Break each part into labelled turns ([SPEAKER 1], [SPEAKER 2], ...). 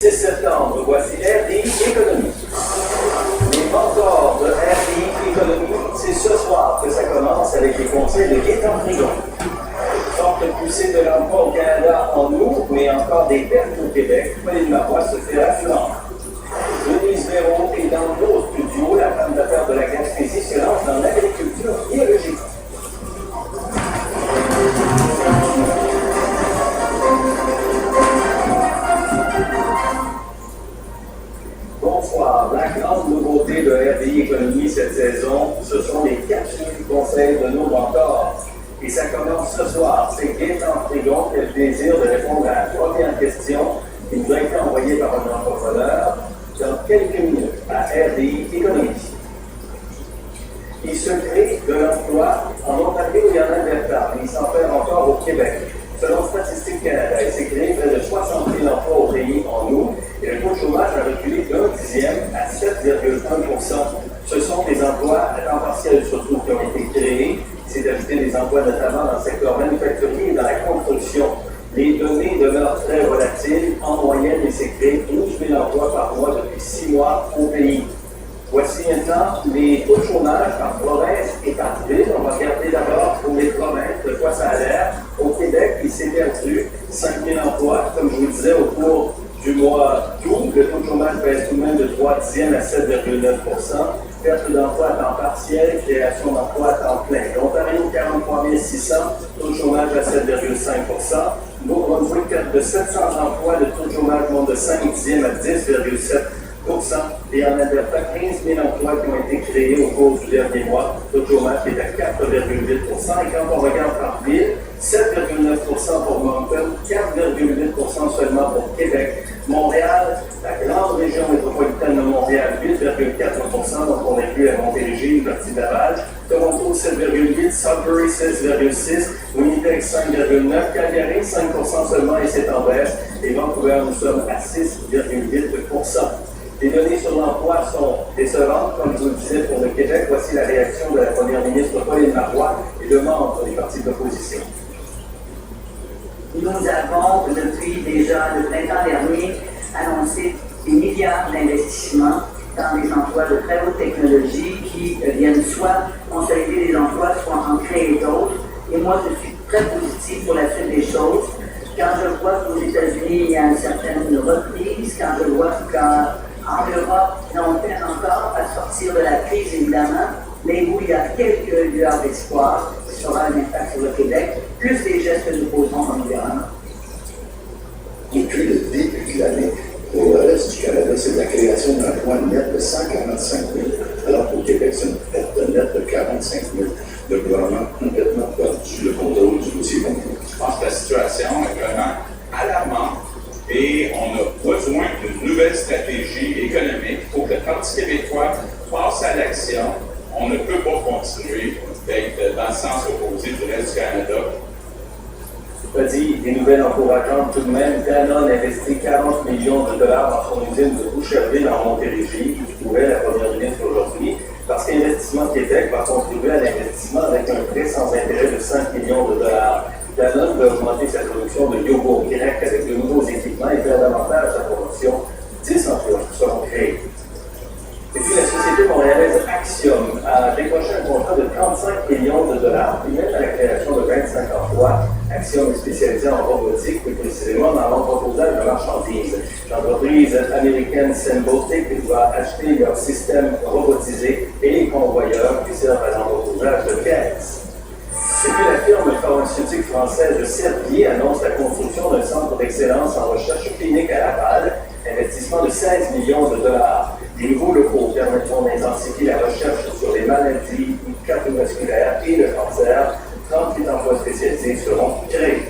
[SPEAKER 1] 6 septembre, voici RDI Économie. Les mentors de RDI Économie, c'est ce soir que ça commence avec les conseils de Gaétan Frigon. Forte poussée de l'emploi au Canada en août, mais encore des pertes au Québec, Pauline Marois se fait rassurante. Denise Véron est dans nos studios, la femme d'affaires de la Gaspésie se lance dans l'agriculture biologique. Bonsoir. La grande nouveauté de RDI Économie cette saison, ce sont les capsules conseils de nos mentors. Et ça commence ce soir. C'est Gaétan Frigon qui a le plaisir de répondre à la première question qui nous a été envoyée par un entrepreneur dans quelques minutes à RDI Économie. Il se crée de l'emploi en Ontario et en Alberta, mais il s'en fait encore au Québec. Selon Statistique Canada, il s'est créé près de 60 000 emplois au pays en août et le taux de chômage a reculé d'1 dixième à 7,1 %. Ce sont des emplois à temps partiel surtout qui ont été créés. C'est ajouté des emplois notamment dans le secteur manufacturier et dans la construction. Les données demeurent très volatiles. En moyenne, il s'est créé 12 000 emplois par mois depuis 6 mois au pays. Voici maintenant les taux de chômage par province et par ville. On va regarder d'abord pour les provinces de quoi ça a l'air. Au Québec, il s'est perdu 5 000 emplois. Comme je vous le disais, au cours du mois d'août, le taux de chômage baisse tout de même de 3 dixièmes à 7,9 %. Perte d'emploi à temps partiel, création d'emplois à temps plein. L'Ontario, 43 600, taux de chômage à 7,5 %. Nouveau-Brunswick, perte de 700 emplois, le taux de chômage monte de 5 dixièmes à 10,7 %. Et en Alberta, 15 000 emplois qui ont été créés au cours du dernier mois. Le taux de chômage est à 4,8 %. Et quand on regarde par ville, 7,9 % pour Moncton, 4,8 % seulement pour Québec. Montréal, la grande région métropolitaine de Montréal, 8,4 %, donc on inclut à Montérégie, une partie de Laval. Toronto, 7,8 %, Sudbury, 6,6 %, Winnipeg, 5,9 %, Calgary, 5 % seulement et c'est en baisse. Et Vancouver, nous sommes à 6,8 %. Les données sur l'emploi sont décevantes, comme je vous le disais pour le Québec. Voici la réaction de la première ministre Pauline Marois et de membres des partis d'opposition.
[SPEAKER 2] Nous avons, depuis déjà le printemps dernier, annoncé des milliards d'investissements dans des emplois de très haute technologie qui viennent soit consolider des emplois, soit en créer d'autres. Et moi, je suis très positive pour la suite des choses. Quand je vois qu'aux États-Unis, il y a une certaine reprise, quand je vois qu'en Europe, on peine encore à sortir de la crise, évidemment, mais où il y a quelques lueurs d'espoir, qui aura un impact sur le Québec, plus les gestes que nous posons dans le gouvernement.
[SPEAKER 3] Depuis le début de l'année, pour le reste du Canada, c'est la création d'emplois net de 145 000, alors qu'au Québec, c'est une perte nette de 45 000. Le gouvernement a complètement perdu le contrôle du dossier complet.
[SPEAKER 4] Je pense que la situation est vraiment alarmante et on a besoin d'une nouvelle stratégie économique. Il faut que le Parti québécois passe à l'action. On ne peut pas continuer d'être dans le sens opposé du reste du Canada.
[SPEAKER 1] Je dit, des nouvelles encourageantes tout de même. Danone investit 40 millions de dollars dans son usine de Boucherville en Montérégie, qui trouvait la première ministre aujourd'hui, parce qu'Investissement Québec va contribuer à l'investissement avec un prêt sans intérêt de 5 millions de dollars. Danone veut augmenter sa production de yogourt grec avec de nouveaux équipements et faire davantage sa promotion. 10 emplois seront créés. Et puis la société montréalaise Axiom a décroché un contrat de 35 millions de dollars qui mène à la création de 25 emplois. Axiom est spécialisée en robotique, plus précisément dans l'entreposage de marchandises. L'entreprise américaine Sembotic doit acheter leur système robotisé et les convoyeurs qui servent à l'entreposage de caisses. Et puis la firme pharmaceutique française de Servier annonce la construction d'un centre d'excellence en recherche clinique à Laval, investissement de 16 millions de dollars. Les nouveaux locaux permettront d'intensifier la recherche sur les maladies cardiovasculaires et le cancer. 38 emplois spécialisés seront créés.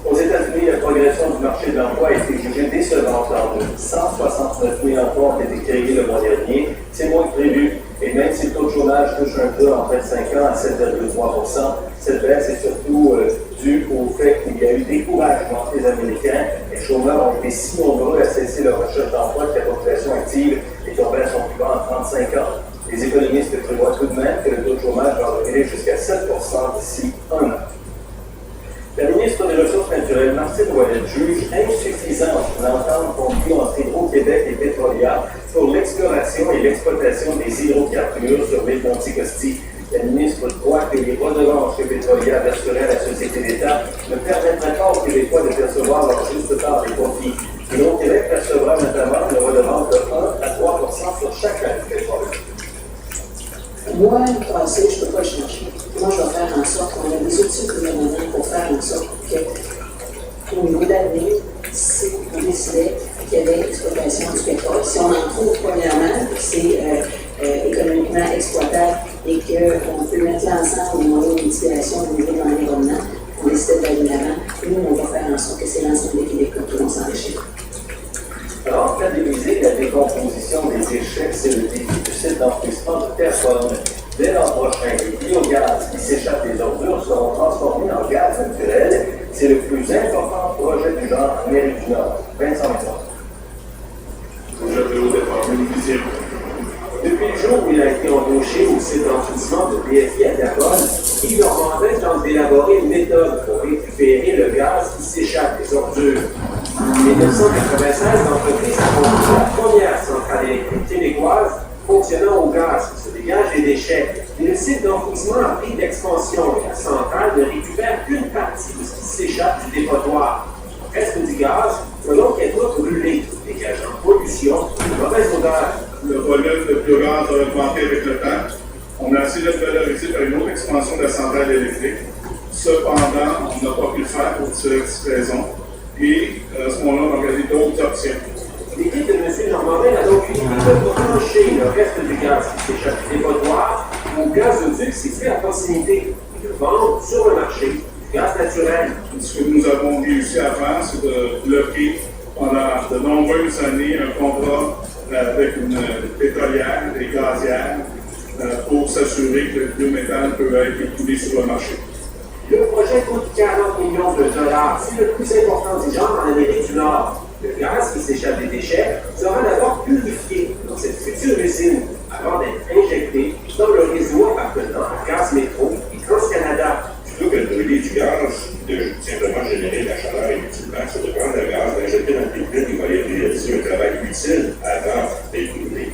[SPEAKER 1] Aux États-Unis, la progression du marché de l'emploi a été jugée décevante en août. 169 000 emplois ont été créés le mois dernier. C'est moins que prévu. Et même si le taux de chômage touche un peu en 25 ans à 7,3 %, cette baisse est surtout due au fait qu'il y a eu découragement des Américains. Les chômeurs ont été si nombreux à cesser leur recherche d'emploi que la population active est tombée à son plus bas en 35 ans. Les économistes prévoient tout de même que le taux de chômage va reculer jusqu'à 7 % d'ici un an. La ministre des Ressources naturelles, Martine Ouellet, juge insuffisante l'entente contre Hydro-Québec et Pétrolia pour l'exploration et l'exploitation des hydrocarbures sur l'île d'Anticosti. La ministre croit que les redevances que Pétrolia verserait à la société d'État ne permettraient pas aux Québécois de percevoir leur juste part des profits. Hydro-Québec percevra notamment une redevance de 1 à 3 % sur chaque tonne de pétrole.
[SPEAKER 2] Moi, le passé, je ne peux pas le changer. Moi, je vais faire en sorte qu'on ait des outils gouvernementaux pour faire en sorte que, au niveau d'avenir, si on décidait qu'il y avait l'exploitation du pétrole, si on en trouve premièrement, que c'est économiquement exploitable et qu'on peut mettre l'ensemble au moyen d'inspiration au niveau de l'environnement, on décide d'aller de l'avant, nous, on va faire en sorte que c'est l'ensemble des Québécois qui vont s'enrichir.
[SPEAKER 1] Alors, stabiliser la décomposition des déchets, c'est le défi du site d'enfouissement de Terrebonne. Dès l'an prochain, les biogaz qui s'échappent des ordures seront transformés en gaz naturel. C'est le plus important projet du genre en Amérique du Nord. Vincent Maison.
[SPEAKER 5] Projet de haut départ bénéficiaire.
[SPEAKER 1] Depuis le jour où il a été embauché au site d'enfouissement de BFI à Terrebonne, il demandait d'élaborer une méthode pour récupérer le gaz qui s'échappe des ordures. En 1996, l'entreprise a construit la première centrale électrique québécoise fonctionnant au gaz qui se dégage des déchets. Et le site d'enfouissement a pris d'expansion et la centrale ne récupère qu'une partie de ce qui s'échappe du dépotoir. Le reste du gaz peut donc être brûlé, dégageant pollution et mauvaise odeur.
[SPEAKER 5] Le volume de biogaz a augmenté avec le temps. On a essayé de le valoriser par une autre expansion de la centrale électrique. Cependant, on n'a pas pu le faire pour diverses raisons. Et à ce moment-là, on a regardé d'autres options.
[SPEAKER 1] L'équipe de M. Normandin a donc eu l'idée de brancher le reste du gaz qui s'échappe du dépotoir au gazoduc situé à proximité et de vendre sur le marché du gaz naturel.
[SPEAKER 5] Ce que nous avons réussi à faire, c'est de bloquer pendant de nombreuses années un contrat avec une pétrolière et gazière pour s'assurer que le biométhane peut être écoulé sur le marché.
[SPEAKER 1] Le projet coûte 40 millions de dollars. C'est le plus important du genre en Amérique du Nord. Le gaz qui s'échappe des déchets sera d'abord purifié dans cette future usine avant d'être injecté dans le réseau appartenant à Gaz Métro et TransCanada.
[SPEAKER 6] Plutôt que de brûler du gaz, de simplement générer de la chaleur inutilement, c'est de prendre le gaz, d'injecter dans le liquide, il va aller réaliser un travail utile avant d'être brûlé.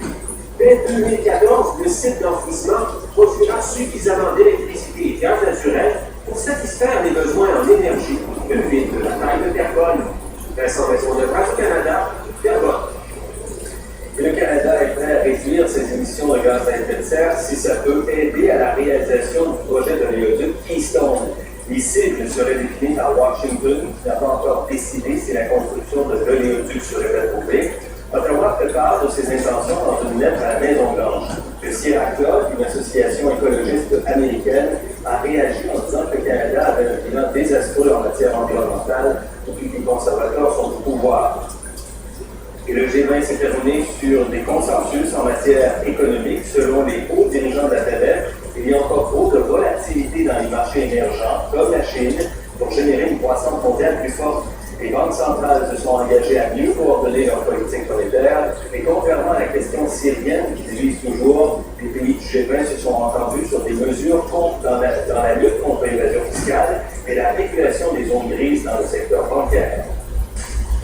[SPEAKER 1] Dès 2014, le site d'enfouissement produira suffisamment d'électricité et de gaz naturel pour satisfaire les besoins en énergie d'une ville de la taille de Terrebonne. Vincent Maison de Radio-Canada, Terrebonne. Et le Canada est prêt à réduire ses émissions de gaz à effet de serre si ça peut aider à la réalisation du projet de l'éoduc Keystone. Les cibles seraient définies par Washington, qui n'a pas encore décidé si la construction de l'oléoduc serait approuvée. Ottawa prépare de ses intentions dans une lettre à la Maison-Blanche. Le Sierra Club, une association écologiste américaine, a réagi en disant que le Canada avait un bilan désastreux en matière environnementale depuis que les conservateurs sont au pouvoir. Et le G20 s'est terminé sur des consensus en matière économique. Selon les hauts dirigeants de la planète, il y a encore trop de volatilité dans les marchés émergents, comme la Chine, pour générer une croissance mondiale plus forte. Les banques centrales se sont engagées à mieux coordonner leur politique monétaire, et contrairement à la question syrienne qui divise toujours, les pays du G20 se sont entendus sur des mesures dans la lutte contre l'évasion fiscale et la régulation des zones grises dans le secteur bancaire.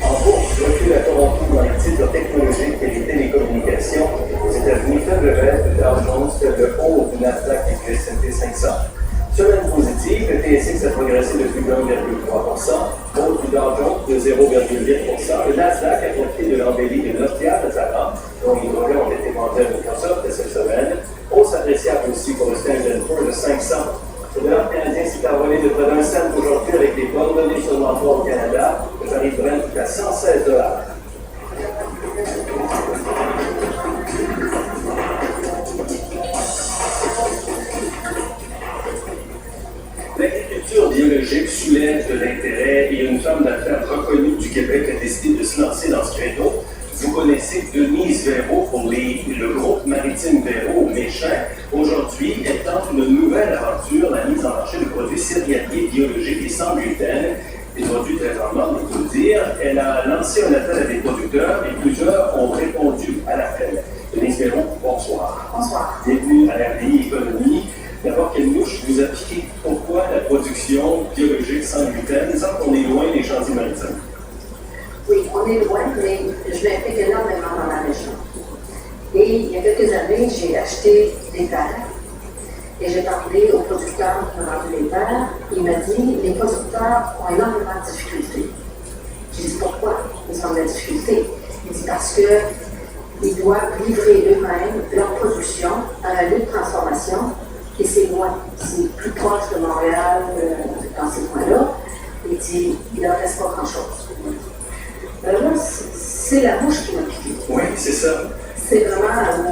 [SPEAKER 1] En bourse, recul à Toronto dans les titres technologiques et les télécommunications. Aux États-Unis, faible baisse de Dow Jones, faible haut du Nasdaq et du S&P 500. Semaine positive, le TSX a progressé de plus de 1,3%, haut du Dow Jones de 0,8%. Le Nasdaq a profité de l'embellie de Nokia Tazara, dont les droits ont été vendus à Microsoft cette semaine. Hausse appréciable aussi pour le Standard & Poor's de 500. Le dollar canadien s'est envolé de près d'un cent aujourd'hui avec les bonnes données sur l'emploi au Canada. Le tarif Brent est à 116 $. L'agriculture biologique soulève de l'intérêt et une femme d'affaires reconnue du Québec a décidé de se lancer dans ce créneau. Vous connaissez Denise Véro pour le groupe maritime Véro au Méchin. Aujourd'hui, elle tente une nouvelle aventure, la mise en marché de produits céréaliers biologiques et sans gluten. Des produits très rendements, il faut le dire. Elle a lancé un appel à des producteurs et plusieurs ont répondu à l'appel. Denise Véro, bonsoir.
[SPEAKER 2] Bonsoir.
[SPEAKER 1] Bienvenue à RDI Économie. D'abord, quelle mouche vous appliquez? Pourquoi la production biologique sans gluten, sans qu'on est loin des chantiers maritimes?
[SPEAKER 2] Oui, on est loin, mais je m'implique énormément dans la région. Et il y a quelques années, j'ai acheté des terres et j'ai parlé au producteur qui m'a vendu les terres. Il m'a dit les producteurs ont énormément de difficultés. J'ai dit pourquoi ils ont de la difficulté? Il dit parce qu'ils doivent livrer eux-mêmes leur production à un lieu de transformation et c'est loin, c'est plus proche de Montréal, dans ces coins-là. Il dit il ne leur reste pas grand-chose. Alors là, c'est la mouche qui m'a piqué.
[SPEAKER 1] Oui, c'est ça.
[SPEAKER 2] C'est vraiment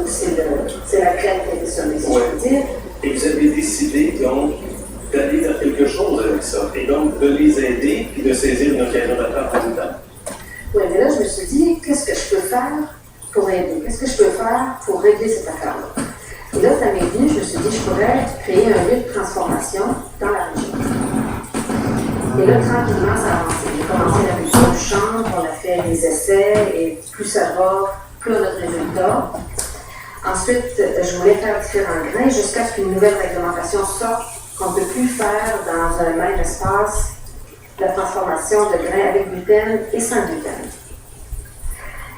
[SPEAKER 2] c'est la crème qui a été semée, si je peux dire.
[SPEAKER 1] Et vous avez décidé donc d'aller vers quelque chose avec ça, et donc de les aider et de saisir une occasion d'affaires en même temps.
[SPEAKER 2] Oui, mais là, je me suis dit, qu'est-ce que je peux faire pour aider? Qu'est-ce que je peux faire pour régler cette affaire-là? Et là, ça m'est venu, je me suis dit, je pourrais créer un lieu de transformation dans la région. Et là, tranquillement, ça a avancé. J'ai commencé la culture du chanvre, on a fait des essais, et plus ça va, plus on a de résultats. Ensuite, je voulais faire différents grains jusqu'à ce qu'une nouvelle réglementation sorte qu'on ne peut plus faire dans un même espace la transformation de grains avec gluten et sans gluten.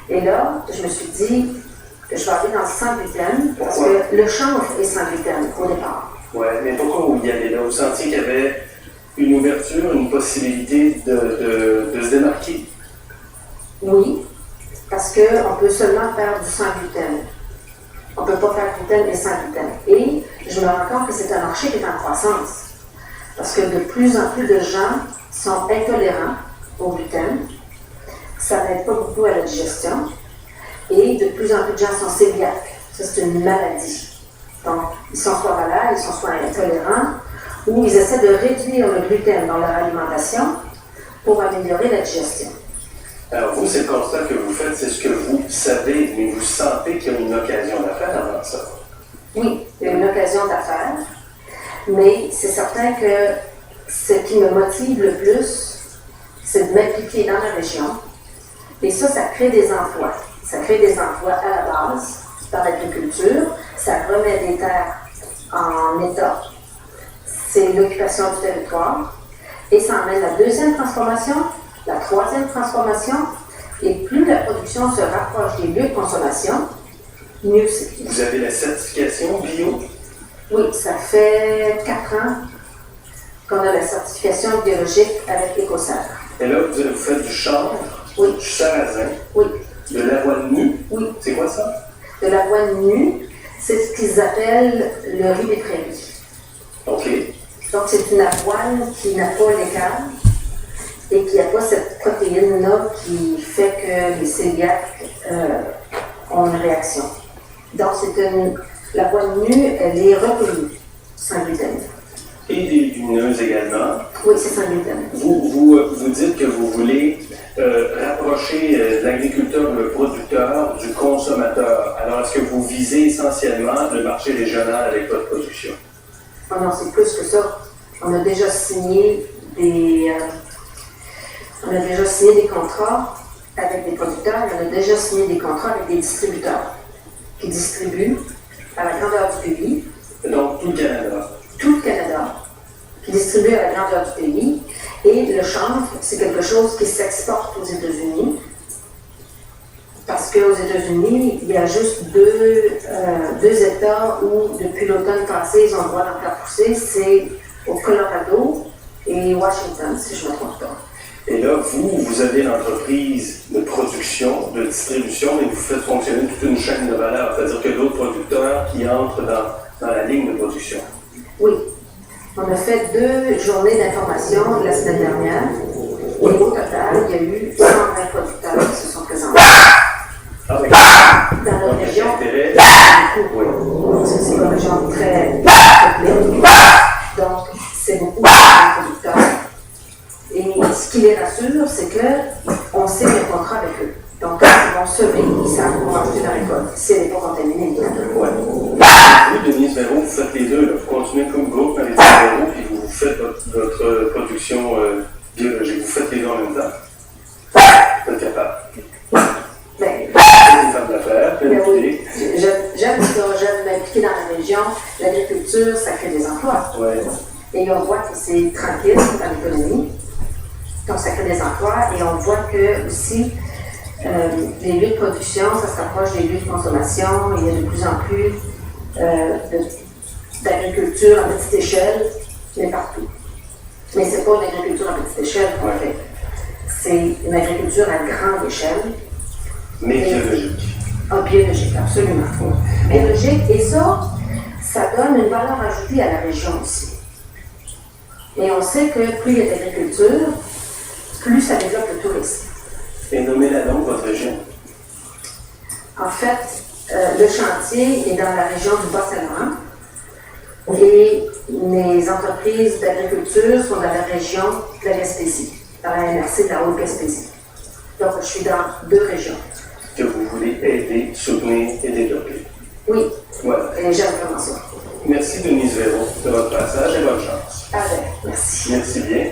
[SPEAKER 2] Et là, je me suis dit que je vais aller dans le sans gluten parce que le chanvre est sans gluten au départ.
[SPEAKER 1] Oui, mais pourquoi vous y allez là? Vous sentiez qu'il y avait une ouverture, une possibilité de se démarquer?
[SPEAKER 2] Oui, parce qu'on peut seulement faire du sans gluten. On ne peut pas faire gluten et sans gluten. Et je me rends compte que c'est un marché qui est en croissance. Parce que de plus en plus de gens sont intolérants au gluten. Ça n'aide pas beaucoup à la digestion. Et de plus en plus de gens sont cœliaques. Ça, c'est une maladie. Donc, ils sont soit malades, ils sont soit intolérants, ou ils essaient de réduire le gluten dans leur alimentation pour améliorer la digestion.
[SPEAKER 1] Alors vous, c'est le constat que vous faites, c'est ce que vous savez, mais vous sentez qu'il y a une occasion d'affaires avant ça.
[SPEAKER 2] Oui, il y a une occasion d'affaires, mais c'est certain que ce qui me motive le plus, c'est de m'impliquer dans la région. Et ça crée des emplois. Ça crée des emplois à la base, dans l'agriculture. Ça remet des terres en état. C'est l'occupation du territoire. Et ça emmène la deuxième transformation, la troisième transformation. Et plus la production se rapproche des lieux de consommation, mieux c'est.
[SPEAKER 1] Vous avez la certification bio?
[SPEAKER 2] Oui, ça fait 4 ans qu'on a la certification biologique avec EcoSerre.
[SPEAKER 1] Et là, vous faites du chanvre,
[SPEAKER 2] oui.
[SPEAKER 1] Du sarrasin,
[SPEAKER 2] oui.
[SPEAKER 1] De l'avoine nue.
[SPEAKER 2] Oui.
[SPEAKER 1] C'est quoi ça?
[SPEAKER 2] De l'avoine nue, c'est ce qu'ils appellent le riz des prairies.
[SPEAKER 1] OK.
[SPEAKER 2] Donc, c'est une avoine qui n'a pas l'écart et qui n'a pas cette protéine-là qui fait que les cœliaques ont une réaction. Donc, l'avoine nue, elle est reconnue sans gluten.
[SPEAKER 1] Et des légumineuses également.
[SPEAKER 2] Oui, c'est sans gluten.
[SPEAKER 1] Vous dites que vous voulez rapprocher l'agriculteur, le producteur du consommateur. Alors, est-ce que vous visez essentiellement le marché régional avec votre production?
[SPEAKER 2] Oh non, c'est plus que ça. On a déjà signé des contrats avec des producteurs, on a déjà signé des contrats avec des distributeurs qui distribuent à la grandeur du pays.
[SPEAKER 1] Donc, tout le Canada.
[SPEAKER 2] Tout le Canada, qui distribue à la grandeur du pays. Et le chanvre, c'est quelque chose qui s'exporte aux États-Unis. Parce qu'aux États-Unis, il y a juste deux États où, depuis l'automne passé, ils ont le droit d'en faire pousser. C'est au Colorado et Washington, si je ne me trompe pas.
[SPEAKER 1] Et là, vous avez l'entreprise de production, de distribution, et vous faites fonctionner toute une chaîne de valeur. C'est-à-dire que d'autres producteurs qui entrent dans la ligne de production.
[SPEAKER 2] Oui. On a fait 2 journées d'information la semaine dernière. Et au total, il y a eu 120 producteurs qui se sont présentés.
[SPEAKER 1] Ah, oui.
[SPEAKER 2] Dans notre région,
[SPEAKER 1] oui.
[SPEAKER 2] parce que c'est une région très peuplée. Donc, c'est beaucoup de producteurs. Et ce qui les rassure, c'est qu'on signe un contrat avec eux. Donc, quand ils vont semer, ils savent qu'on va acheter la récolte. Si elle n'est pas contaminée, évidemment.
[SPEAKER 1] Ouais. Vous, Denise Véro, vous faites les deux. Là. Vous continuez comme groupe dans les Véro, puis vous faites votre production biologique. Vous faites les deux en même temps. Vous êtes capable.
[SPEAKER 2] Ben,
[SPEAKER 1] des femmes d'affaires, plein
[SPEAKER 2] oui. J'aime ça, j'aime m'impliquer dans la région. L'agriculture, ça crée des emplois.
[SPEAKER 1] Ouais.
[SPEAKER 2] Et on voit que c'est tranquille dans l'économie. Donc, ça crée des emplois. Et on voit que aussi,
[SPEAKER 7] les lieux de production, ça se rapproche des lieux de consommation. Il y a de plus en plus d'agriculture à petite échelle, mais partout. Mais ce n'est pas une agriculture à petite échelle qu'on fait. C'est une agriculture à grande échelle.
[SPEAKER 1] Mais biologique.
[SPEAKER 7] Ah, biologique, absolument. Biologique, et ça donne une valeur ajoutée à la région aussi. Et on sait que plus il y a d'agriculture, plus ça développe le tourisme.
[SPEAKER 1] Et nommez-la donc votre région.
[SPEAKER 7] En fait, le chantier est dans la région du Bas-Saint-Laurent et les entreprises d'agriculture sont dans la région de la Gaspésie, dans la MRC de la Haute-Gaspésie. Donc, je suis dans 2 régions.
[SPEAKER 1] Que vous voulez aider, soutenir et développer.
[SPEAKER 7] Oui,
[SPEAKER 1] Voilà.
[SPEAKER 7] et j'aime vraiment ça.
[SPEAKER 1] Merci Denise Véro de votre passage et bonne chance.
[SPEAKER 7] Parfait, merci.
[SPEAKER 1] Merci bien.